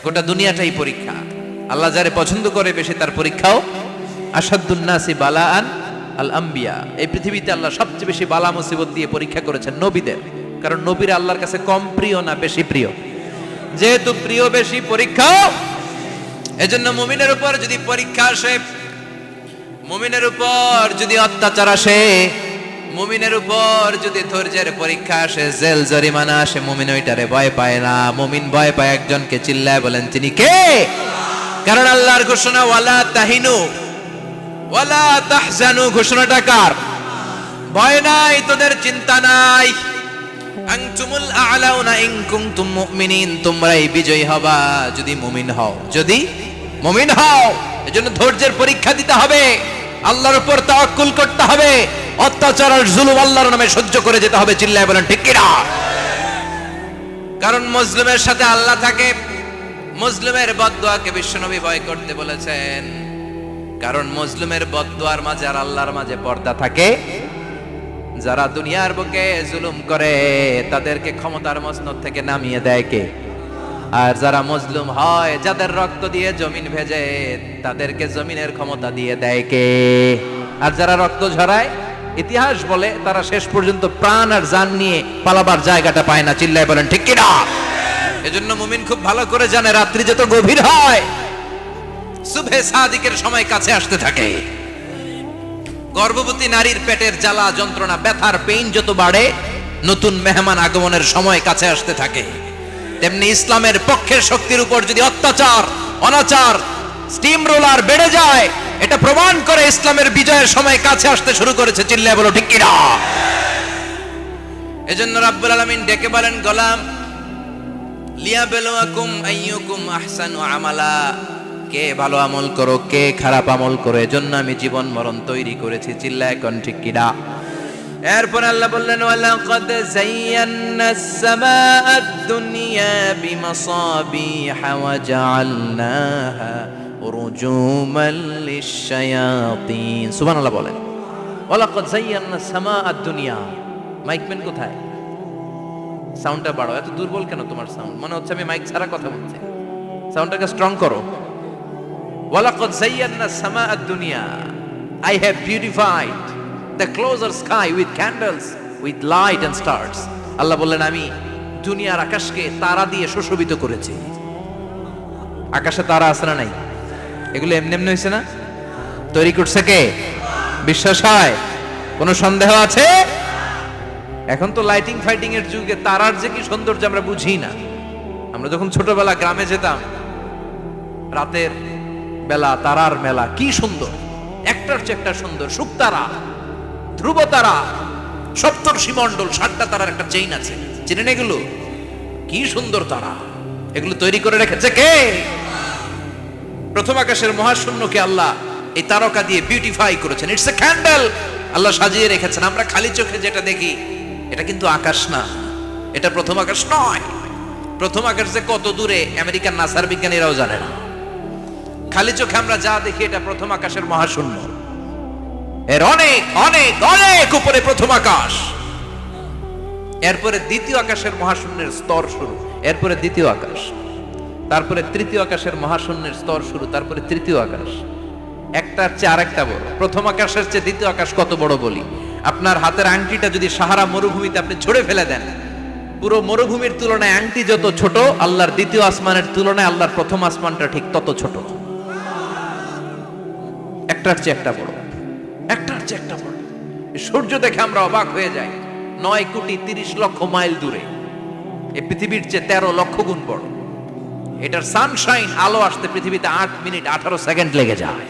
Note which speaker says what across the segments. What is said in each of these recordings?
Speaker 1: গোটা দুনিয়াটাই পরীক্ষা। আল্লাহ যারে পছন্দ করে বেশি তার পরীক্ষাও। আসাদুন নাসি বালাআন আল আম্বিয়া, এই পৃথিবীতে আল্লাহ সবচেয়ে বেশি বালা মুসিবত দিয়ে পরীক্ষা করেছেন নবীদের। কারণ নবীরা আল্লাহর কাছে কম প্রিয় না বেশি প্রিয়? যেহেতু প্রিয় বেশি, পরীক্ষা। এজন্য মুমিনের উপর যদি পরীক্ষা আসে, মুমিনের উপর যদি অত্যাচার আসে, মুমিনের উপর যদি ধৈর্যের পরীক্ষা আসে, জেল জরিমানা আসে, মুমিন ওইটারে ভয় পায় না। মুমিন ভয় পায় একজনকে, চিল্লায় বলেন তিনি কে? কারণ আল্লাহর ঘোষণা ওয়ালা তাহিনু ওয়ালা তাহজানু, ঘোষণাটা কার? ভয় নাই, তোদের চিন্তা নাই। আনতুমুল আ'লাউনা ইন কুনতুম মুমিনিন, তোমরাই বিজয়ী হবা যদি মুমিন হও, যদি মুমিন হও। এজন্য ধৈর্যের পরীক্ষা দিতে হবে, আল্লাহর উপর তাওয়াক্কুল করতে হবে, অত্যাচার আর জুলুম আল্লাহর নামে সহ্য করে যেতে হবে। চিল্লায় বলেন ঠিক কি না? কারণ মজলুমের সাথে আল্লাহ থাকে। মজলুমের বদদুয়াকে বিশ্বনবী ভয় করতে বলেছেন, কারণ মজলুমের বদদুয়ার মাঝে আর আল্লাহর মাঝে পর্দা থাকে। যারা দুনিয়ার বুকে জুলুম করে তাদেরকে ক্ষমতার মসনদ থেকে নামিয়ে দেয় কে? আর যারা মজলুম হয়, যাদের রক্ত দিয়ে জমিন ভেজে, তাদেরকে জমিনের ক্ষমতা দিয়ে দেয় কে? আর যারা রক্ত ঝরায়, ইতিহাস বলে তারা শেষ পর্যন্ত প্রাণ আর জান নিয়ে পালাবার জায়গাটা পায় না। চিল্লায় বলেন ঠিক কি না? এজন্য মুমিন খুব ভালো করে জানে, রাত্রি যত গভীর হয়, সুবহে সাদিকের সময় কাছে আসতে থাকে। গর্ভবতী নারীর পেটের জ্বালা যন্ত্রণা, ব্যথার পেইন যত বাড়ে, নতুন মেহমান আগমনের সময় কাছে আসতে থাকে। তেমনি ইসলামের পক্ষের শক্তির উপর যদি অত্যাচার, অনাচার, স্টিম রোলার বেড়ে যায়, এটা প্রমাণ করে ইসলামের বিজয়ের সময় কাছে আসতে শুরু করেছে। চিল্লায় বলো ঠিক কি না? এজন্য রাব্বুল আলামিন ডেকে বলেন, গোলাম লিয়াবলুয়াকুম আইয়ুকুম আহসানু আমালা, কে ভালো আমল করো, কে খারাপ আমল করো, এজন্য আমি জীবন মরণ তৈরি করেছি। চিল্লায় কোন ঠিক কি না? এরপর আল্লাহ বললেন, ওয়ালাকাদ যায়্যানাস সামাআদ দুনিয়া বিমাসাবিহা ওয়া জাআলনাহা রুজুমান লিশ-শায়াতিন। সুবহানাল্লাহ বলেন। ওয়ালাকাদ যায়্যানাস সামাআদ দুনিয়া। মাইকম্যান কোথায়? সাউন্ডটা বাড়াও। এত দুর্বল কেন তোমার সাউন্ড? মনে হচ্ছে আমি মাইক ছাড়া কথা বলছি। সাউন্ডটাকে স্ট্রং করো। ওয়ালাকাদ যায়্যানাস সামাআদ দুনিয়া, I have beautified the closer sky with candles, with light and stars. আল্লাহ বললেন, আমি দুনিয়ার আকাশকে তারা দিয়ে সুশোভিত করেছি। আকাশে তারা আছে না নাই? এগুলো এমনি এমনি হয়েছে না? তৈরি করছে কে? বিশ্বাস হয়? কোনো সন্দেহ আছে? এখন তো লাইটিং ফাইটিং এর যুগে তারার যে কি সৌন্দর্য আমরা বুঝি না। আমরা যখন ছোটবেলা গ্রামে যেতাম, রাতের বেলা তারার মেলা, কি সুন্দর, একটার চেয়ে একটা সুন্দর। শুকতারা, ধ্রুব তারা, সপ্তর্ষি মণ্ডল, 7টা তারার একটা চেইন আছে, চিনেন এগুলো? কি সুন্দর তারা! এগুলো তৈরি করে রেখেছে কে? প্রথম আকাশের মহাশূন্যকে আল্লাহ এই তারকা দিয়ে বিউটিফাই করেছেন। ইটস এ ক্যান্ডেল, আল্লাহ সাজিয়ে রেখেছেন। আমরা খালি চোখে যেটা দেখি, এটা কিন্তু আকাশ না, এটা প্রথম আকাশ নয়। প্রথম আকাশ যে কত দূরে আমেরিকার নাসার বিজ্ঞানীরাও জানে না। খালি চোখে আমরা যা দেখি, এটা প্রথম আকাশের মহাশূন্য। এর অনেক অনেক অনেক উপরে প্রথম আকাশ। এরপরে দ্বিতীয় আকাশের মহাশূন্যের স্তর শুরু, এরপরে দ্বিতীয় আকাশ, তারপরে তৃতীয় আকাশের মহাশূন্যের স্তর শুরু, তারপরে তৃতীয় আকাশ। একটার চেয়ে আরেকটা বড়। প্রথম আকাশের চেয়ে দ্বিতীয় আকাশ কত বড় বলি, আপনার হাতের আংটিটা যদি সাহারা মরুভূমিতে আপনি ছুঁড়ে ফেলে দেন, পুরো মরুভূমির তুলনায় আংটি যত ছোট, আল্লাহর দ্বিতীয় আসমানের তুলনায় আল্লাহর প্রথম আসমানটা ঠিক তত ছোট। একটার চেয়ে একটা বড়, একটার চেয়ে একটা বড়। সূর্য দেখে আমরা অবাক হয়ে যাই, 9,30,00,000 মাইল দূরে। এই পৃথিবীর চেয়ে 13 লক্ষ গুণ বড়। এটার সানশাইন, আলো আসতে পৃথিবীতে 8 মিনিট 18 সেকেন্ড লেগে যায়।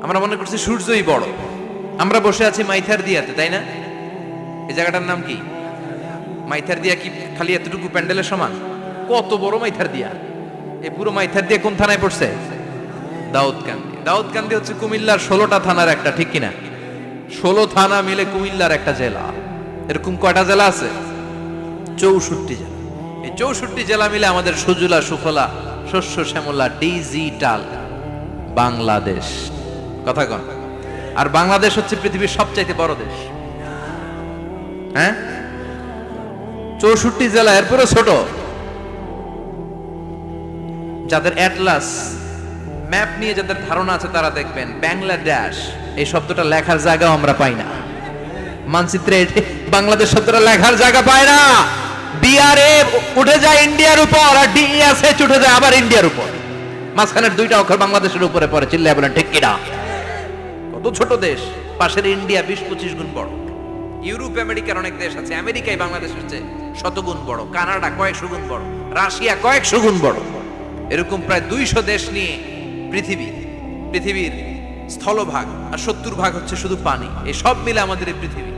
Speaker 1: আমরা মনে করছি সূর্যই বড়। আমরা বসে আছি মাইথার দিয়াতে, তাই না? এই জায়গাটার নাম কি? মাইথার দিয়া। কি খালি এতটুকু প্যান্ডেলের সমান? কত বড় মাইথার দিয়া! এই পুরো মাইথার দিয়া কোন থানায় পড়ছে? দাউদকান্দি। দাউদকান্দি হচ্ছে কুমিল্লার 16টা থানার একটা, ঠিক কিনা? 16 থানা মিলে কুমিল্লার একটা জেলা। এরকম কয়টা জেলা আছে? 64 জেলা। এই 64 জেলা মিলে আমাদের সুজলা সুফলা শস্য শ্যামলা ডিজিটাল বাংলাদেশ। কথা কন। আর বাংলাদেশ হচ্ছে পৃথিবীর সবচাইতে বড় দেশ। হ্যাঁ, 64 জেলা, এরপরে ছোট। যাদের অ্যাটলাস ম্যাপ নিয়ে যাদের ধারণা আছে তারা দেখবেন বাংলাদেশ এই শব্দটা লেখার জায়গাও আমরা পাই না। মানচিত্রে বাংলাদেশ শব্দটা লেখার জায়গা পায় না। বিআরএ উঠে যায় ইন্ডিয়ার উপর, আর ডিএসএচ উঠে যায় আবার ইন্ডিয়ার উপর। মাঝখানের দুইটা অক্ষর বাংলাদেশের উপরে পড়ে। চিল্লায় বলেন ঠিক কিনা? কত ছোট দেশ, পাশের ইন্ডিয়া 20-25 গুণ বড়। ইউরোপ আমেরিকার অনেক দেশ আছে, আমেরিকায় বাংলাদেশের চেয়ে শতগুণ বড়, কানাডা কয়েকশো গুণ বড়, রাশিয়া কয়েকশো গুণ বড়। এরকম প্রায় 200 দেশ নিয়ে পৃথিবীর স্থলভাগ, আর 70% হচ্ছে শুধু পানি। এই সব মিলে আমাদের এই পৃথিবী।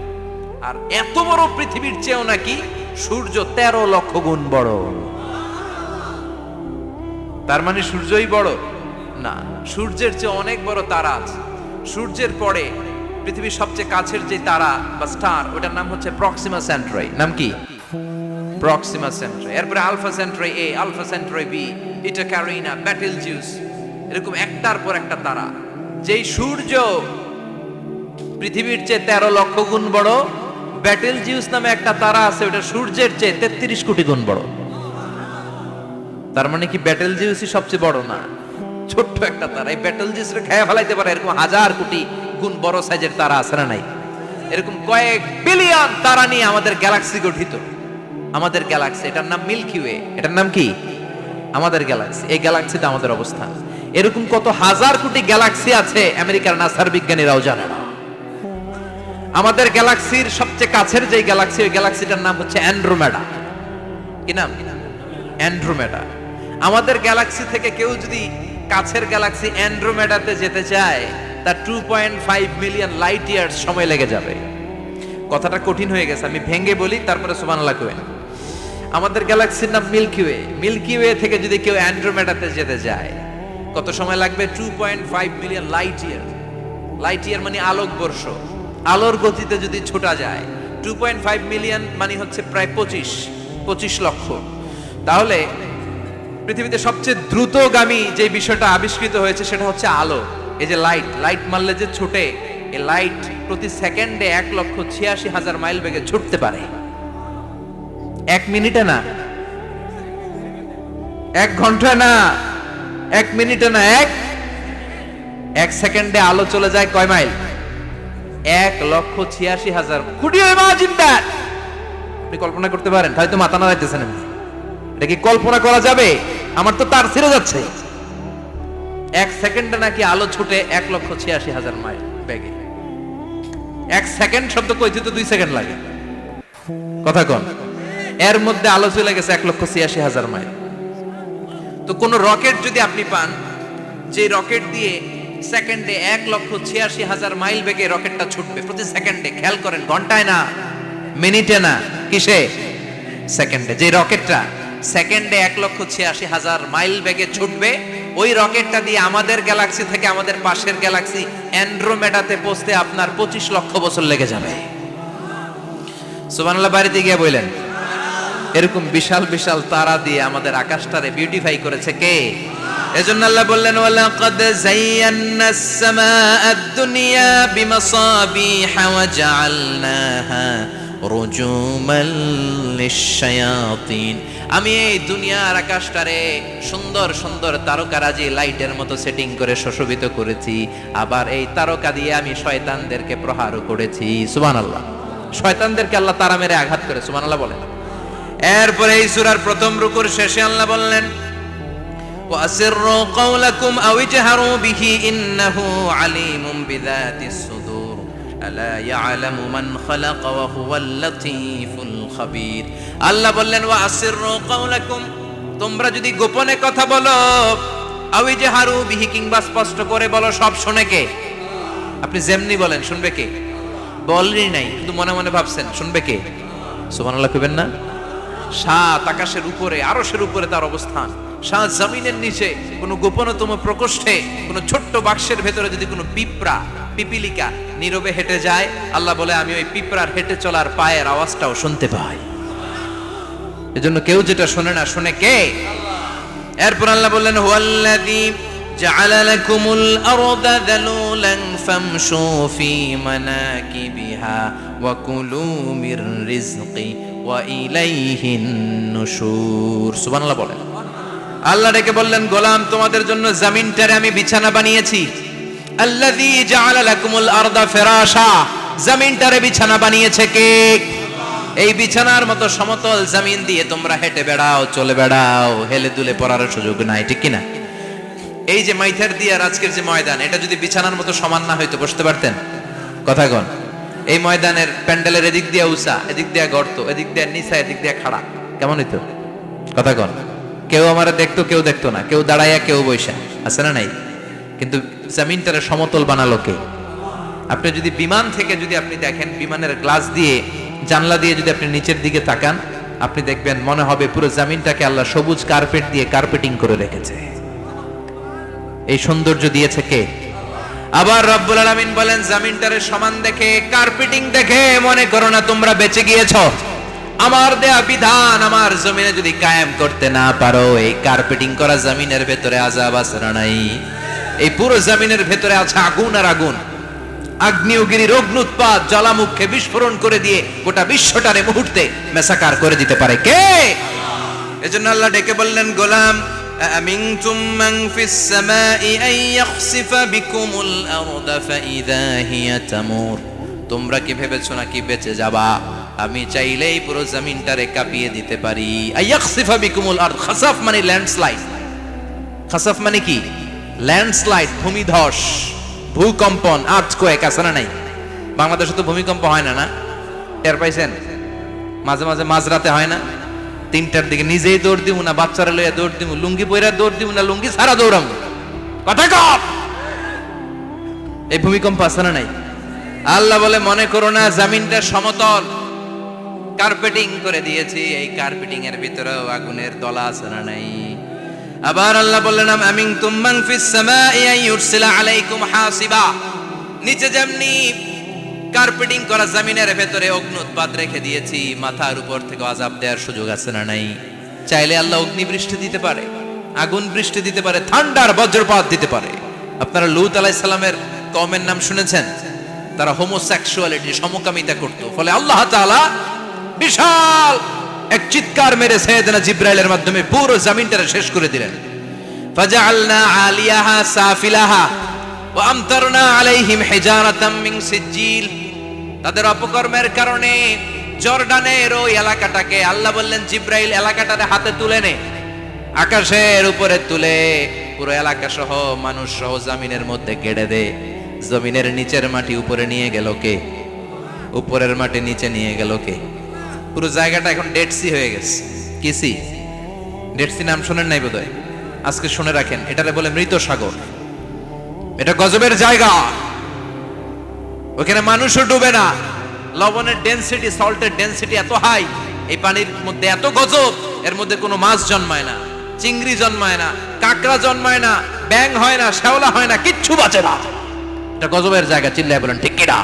Speaker 1: আর এত বড় পৃথিবীর চেয়েও নাকি সূর্য 13 লক্ষ গুণ বড়। তার মানে সূর্যই বড় না, সূর্যের চেয়ে অনেক বড় তারা আছে। সূর্যের পরে পৃথিবীর সবচেয়ে কাছের যে তারা বা স্টার, ওটার নাম হচ্ছে প্রক্সিমা সেন্ট্রাই। নাম কি? প্রক্সিমা সেন্ট্রাই। এরপরে আলফা সেন্ট্রাই এ, আলফা সেন্ট্রাই বি, ইটা ক্যারিনা, বেটেলজিউস, এরকম একটার পর একটা তারা। যেই সূর্য পৃথিবীর চেয়ে 13 লক্ষ গুণ বড়, বেটেলজিউস নামে একটা তারা আছে, ওটা সূর্যের চেয়ে 33 কোটি গুণ বড়। তার মানে কি বেটেলজিউসই সবচেয়ে বড় না, ছোট্ট একটা তারা। এই বেটেলজিউসরে খেয়ে ফেলাইতে পারে এরকম 1000 কোটি গুণ বড় সাইজের তারা আছে না নাই? এরকম কয়েক বিলিয়ন তারা নিয়ে আমাদের গ্যালাক্সি গঠিত। আমাদের গ্যালাক্সি, এটার নাম মিল্কি ওয়ে। এটার নাম কি? আমাদের গ্যালাক্সি। এই গ্যালাক্সিতে আমাদের অবস্থান। এরকম কত হাজার কোটি গ্যালাক্সি আছে আমেরিকার নাসার বিজ্ঞানীরাও জানে না। আমাদের গ্যালাক্সির সবচেয়ে কাছের যে গ্যালাক্সি, ওই গ্যালাক্সিটার নাম হচ্ছে অ্যান্ড্রোমেডা। কি নাম? অ্যান্ড্রোমেডা। আমাদের গ্যালাক্সি থেকে কেউ যদি কাছের গ্যালাক্সি অ্যান্ড্রোমেডাতে যেতে চায়, তার 2.5 মিলিয়ন লাইট ইয়ার্স সময় লেগে যাবে। কথাটা কঠিন হয়ে গেছে, আমি ভেঙে বলি, তারপরে সুবহানাল্লাহ কই। আমাদের গ্যালাক্সির নাম মিল্কি ওয়ে। মিল্কি ওয়ে থেকে যদি কেউ অ্যান্ড্রোমেডাতে যেতে যায়, কত সময় লাগবে? 2.5 million light year. Light year মানে আলোক বর্ষ। আলোর গতিতে যদি ছোটা যায়, 2.5 মিলিয়ন মানে হচ্ছে প্রায় 25 লক্ষ। তাহলে পৃথিবীতে সবচেয়ে দ্রুতগামী যে বিষয়টা আবিষ্কৃত হয়েছে সেটা হচ্ছে আলো। এই যে লাইট মারলে যে ছুটে, এই লাইট প্রতি সেকেন্ডে 1,86,000 মাইল বেগে ছুটতে পারে। 1 মিনিটে না, 1 ঘন্টা না, 1 মিনিটে না, 1 সেকেন্ডে আলো চলে যায় কয় mile? 1,86,000। Could you imagine that? আপনি কল্পনা করতে পারেন? হয়তো মাথা নাড়াইতেছেন। এটা কি কল্পনা করা যাবে? আমার তো তার ছিঁড়ে যাচ্ছে। 1 সেকেন্ডে নাকি আলো ছুটে 1,86,000 মাইল বেগে। 1 সেকেন্ড শব্দ কইতে তো 2 সেকেন্ড লাগে। কথা কোন? এর মধ্যে আলো চলে গেছে 1,86,000 মাইল। তো কোন রকেট যদি আপনি পান, যে রকেট দিয়ে সেকেন্ডে 1,86,000 মাইল বেগে রকেটটা ছুটবে প্রতি সেকেন্ডে, খেয়াল করেন, ঘন্টায় না, মিনিটে না, কিসে? সেকেন্ডে। যে রকেটটা সেকেন্ডে 1,86,000 মাইল বেগে ছুটবে, ওই রকেটটা দিয়ে আমাদের গ্যালাক্সি থেকে আমাদের পাশের গ্যালাক্সি অ্যান্ড্রোমেডাতে পৌঁছতে আপনার 25 লক্ষ বছর লেগে যাবে। সুবহানাল্লাহ বাড়িতে গিয়ে বললেন। এরকম বিশাল বিশাল তারা দিয়ে আমাদের আকাশটারে বিউটিফাই করেছে কে? এজন্য আল্লাহ বললেন, ওয়ালাকাদ যায়্যানাস সামাআদ দুনিয়া বিমাসাবিহা ওয়া জাআলনাহা রুজুমাল লিশ-শায়াতিন। আমি এই দুনিয়ার আকাশটারে সুন্দর সুন্দর তারকারাজি লাইটের মতো সেটিং করে সুশোভিত করেছি। আবার এই তারকা দিয়ে আমি শয়তানদেরকে প্রহারও করেছি। সুবহানাল্লাহ। শয়তানদেরকে আল্লাহ তারা মেরে আঘাত করে। সুবহানাল্লাহ বলেন। এরপরে এই সূরার প্রথম রুকুর শেষে আল্লাহ বললেন, ওয়াসিররু কাওলাকুম আও ইজহারু বিহি ইন্নাহু আলিমুম বিযাতিস সুদূর আলা ইয়ালামু মান খালাকা ওয়া হুয়াল লাতীফুল খাবীর। আল্লাহ বললেন, ওয়াসিররু কাওলাকুম, তোমরা যদি গোপনে কথা বলো, আও ইজহারু বিহি, কিংবা স্পষ্ট করে বলো, সব শুনে কে? আপনি যেমনি বলেন শুনবে কে? বলেনই নাই, কিন্তু মনে মনে ভাবছেন শুনবে কে? সুবহানাল্লাহ কইবেন না? সাত আকাশের উপরে, আরশের উপরে তার অবস্থান, সাত জমিনের নিচে কোনো গোপনতম প্রকোষ্ঠে, কোনো ছোট্ট বাক্সের ভেতরে যদি কোনো পিপিলিকা নীরবে হেঁটে যায়, আল্লাহ বলে আমি ওই পিঁপড়ার হেঁটে চলার পায়ের আওয়াজটাও শুনতে পাই। এজন্য কেউ যেটা শোনে না, শোনে কে? এরপর আল্লাহ বললেন, হুয়াল্লাযী জাআলা লাকুমুল আরদা যালুলান ফামশু ফি মানাকিবিহা ওয়া কুলু মির রিজকি ওয়া ইলাইহিন নুশুর। সুবহানাল্লাহ বলেন। আল্লাহ ডেকে বললেন, গোলাম তোমাদের জন্য জমিনটারে আমি বিছানা বানিয়েছি। আল্লাযী জাআলা লাকুমুল আরদা ফিরাশা, জমিনটারে বিছানা বানিয়েছে কে? এই বিছানার মতো সমতল জমিন দিয়ে তোমরা হেঁটে বেড়াও, চলে বেড়াও, হেলে দুলে পড়ার সুযোগ নাই, ঠিক কিনা? এই যে মাইথার দিয়ে আর আজকের যে ময়দান, এটা যদি বিছানার মতো সমান না হয়তো বসতে পারতেন? কথা কন। এই ময়দানের প্যান্ডেলের এদিক দিয়ে উঁচা, এদিক দিয়ে গর্ত, এদিক দিয়ে নিচা, এদিক দিয়ে খাড়া, কেমন হইতো? কথা কন। কেউ আমারে দেখতো, কেউ দেখতো না, কেউ দাঁড়াইয়া, কেউ বৈশা, আছে না নাই? কিন্তু জমিনটারে সমতল বানালো কে? আপনি যদি বিমান থেকে যদি আপনি দেখেন, বিমানের গ্লাস দিয়ে, জানলা দিয়ে যদি আপনি নিচের দিকে তাকান, আপনি দেখবেন মনে হবে পুরো জমিনটাকে আল্লাহ সবুজ কার্পেট দিয়ে কার্পেটিং করে রেখেছে। এই সৌন্দর্য দিয়েছে কে? আবার রব্বুল আলামিন বলেন, জমিনটারে সমান দেখে, কার্পেটিং দেখে মনে করো না তোমরা বেঁচে গিয়েছো। আমার দেয়া বিধান আমার জমিনে যদি কায়েম করতে না পারো, এই কার্পেটিং করা জমিনের ভেতরে আযাব আছে না নাই? এই পুরো জমিনের ভেতরে আছে আগুন আর আগুন। আগ্নেয়গিরির অগ্নুৎপাত জ্বালামুখে বিস্ফোরণ করে দিয়ে গোটা বিশ্বটারে মুহূর্তে মেসাকার করে দিতে পারে কে? এজন্য আল্লাহ ডেকে বললেন, গোলাম আমিনতুম মান ফিস সামাই আন ইয়াখসিফা বিকুমুল আরদা ফাইযা হিয়া তামুর। তোমরা কি ভেবেছো নাকি বেঁচে যাবা? আমি চাইলেই পুরো জমিনটারে কাঁপিয়ে দিতে পারি। আয়াখসিফা বিকুমুল আরদ, খাসাফ মানে ল্যান্ডস্লাইড। খাসাফ মানে কি? ল্যান্ডস্লাইড, ভূমিধস, ভূকম্পন, আর্থকোয়েক, আছে না নাই? বাংলাদেশে তো ভূমিকম্প হয় না, না? টের পাইছেন? মাঝে মাঝে মাঝরাতে হয় না? 3টার দিকে নিজেই দৌড় দিব না বাচ্চারা লইয়া দৌড় দিব, লুঙ্গি পইরা দৌড় দিব না লুঙ্গি ছাড়া দৌড়াম, কথা কর। এই ভূমিকম্প আছে না নাই? আল্লাহ বলে, মনে করো না জমিনটা সমতল, কার্পেটিং করে দিয়েছি। এই কার্পেটিং এর ভিতরেও আগুনের দলা আছে না নাই? আবার আল্লাহ বললেন, আমিনতুম মান ফিস সামাই আন ইউরসিলা আলাইকুম হাসিবা। নিচে যেমনি কার্পেটিং করা জমিনের ভেতরে অগ্নুৎপাত রেখে দিয়েছি, মাথার উপর থেকে আযাব দেওয়ার সুযোগ আছে না নাই? চাইলে আল্লাহ অগ্নি বৃষ্টি দিতে পারে, আগুন বৃষ্টি দিতে পারে, ঠান্ডার বজ্রপাত দিতে পারে। আপনারা লূত আলাইহিস সালামের কওমের নাম শুনেছেন? তারা হোমোসেক্সুয়ালিটি, সমকামিতা করত। ফলে আল্লাহ তাআলা বিশাল এক চিৎকার মেরে সাইয়েদনা জিবরাইলের মাধ্যমে পুরো জমিনটারে শেষ করে দিলেন। ফাজআলনা আলিয়াহা সাফিলাহা ওয়া আমতারনা আলাইহিম হিজারাতাম মিন সিজিল। তাদের অপকর্মের কারণে জর্ডানের ওই এলাকাটাকে আল্লাহ বললেন, জিবরাইল এলাকাটারে হাতে তুলে নে, আকাশের উপরে তুলে পুরো এলাকা সহ মানুষ সহ জমিনের মধ্যে কেড়ে দে। জমিনের নিচের মাটি উপরে নিয়ে গেল কে? উপরের মাটি নিচে নিয়ে গেল কে? পুরো জায়গাটা এখন ডেড সি হয়ে গেছে। কি সি? ডেড সি নাম শুনেন নাই বোধহয়? আজকে শুনে রাখেন, এটারে বলে মৃত সাগর। এটা গজবের জায়গা, ওখানে মানুষও ডুবে না। লবণের ডেনসিটি, সল্টের ডেনসিটি এত হাই, এই পানির মধ্যে এত গজব, এর মধ্যে কোনো মাছ জন্মায় না, চিংড়ি জন্মায় না, কাঁকড়া জন্মায় না, ব্যাং হয় না, শ্যাওলা হয় না, কিচ্ছু বাঁচে না। এটা গজবের জায়গা। চিল্লায় বলেন ঠিক কিনা?